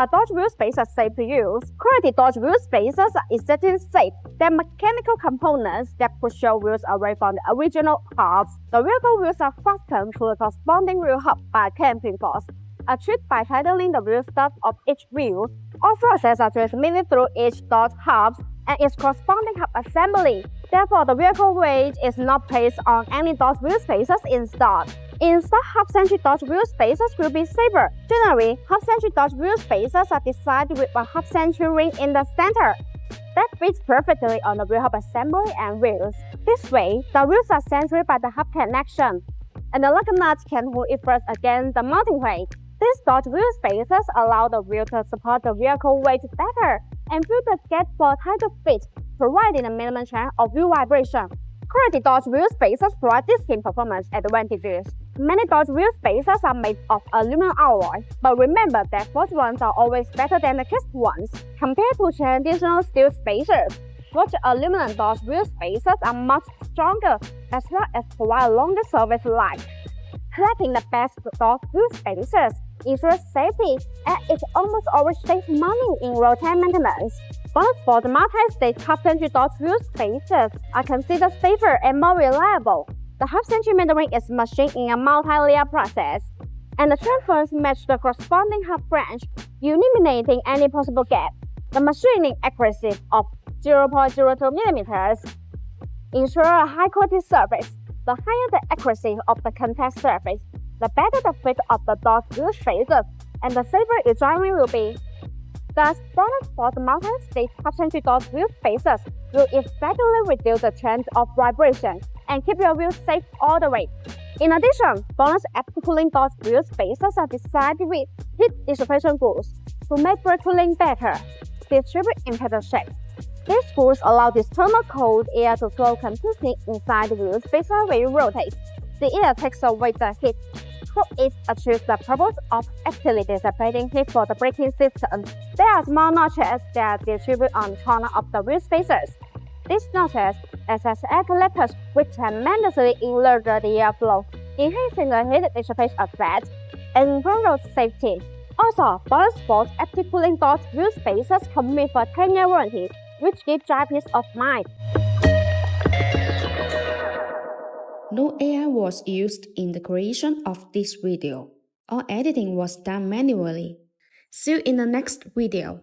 Are Dodge wheel spacers safe to use? Quality Dodge wheel spacers are exactly safe. They're mechanical components that push your wheels away from the original hubs. The vehicle wheels are fastened to the corresponding wheel hub by clamping force. A trick by tightening the wheel stud of each wheel. All forces are transmitted through each Dodge hub and its corresponding hub assembly. Therefore, the vehicle weight is not placed on any Dodge wheel spacers in stock. Instead, half-century Dodge wheel spacers will be safer. Generally, half-century Dodge wheel spacers are designed with a half-century ring in the center that fits perfectly on the wheel hub assembly and wheels. This way, the wheels are centered by the hub connection, and the lug nut can hold it first against the mounting plate. These Dodge wheel spacers allow the wheel to support the vehicle weight better and fill the gap for tighter fit, providing a minimum chance of wheel vibration. Quality Dodge wheel spacers provide distinct performance advantages. Many Dodge wheel spacers are made of aluminum alloy, but remember that forged ones are always better than the cast ones. Compared to traditional steel spacers, forged aluminum Dodge wheel spacers are much stronger as well as provide a longer service life. Selecting the best Dodge wheel spacers ensures safety, and it almost always saves money in road time maintenance. BONOSS multi-stage half-century Dodge wheel spacers are considered safer and more reliable. The half-century maneuvering is machined in a multi-layer process, and the transfers match the corresponding hub branch, eliminating any possible gap. The machining accuracy of 0.02 mm ensures a high-quality surface. The higher the accuracy of the contact surface, the better the fit of the Dodge wheel spacers, and the safer its driving will be. Thus, BONOSS multi-stage half-century Dodge wheel spacers will effectively reduce the chance of vibration and keep your wheels safe all the way. In addition, BONOSS active cooling Dodge wheel spacers are designed with heat dissipation gauges to make brake cooling better, distribute in pattern shapes. These gauges allow the external cold air to flow completely inside the wheel spacer when you rotate. The air takes away the heat, so it achieves the purpose of actively dissipating heat for the braking system. There are small notches that distribute on the corner of the wheel spacers. These notches act as air collectors which tremendously enlarge the airflow, enhancing the heat dissipation effect and improve road safety. Also, BONOSS active cooling Dodge wheel spacers come with a 10-year warranty, which gives drive peace of mind. No AI was used in the creation of this video. All editing was done manually. See you in the next video.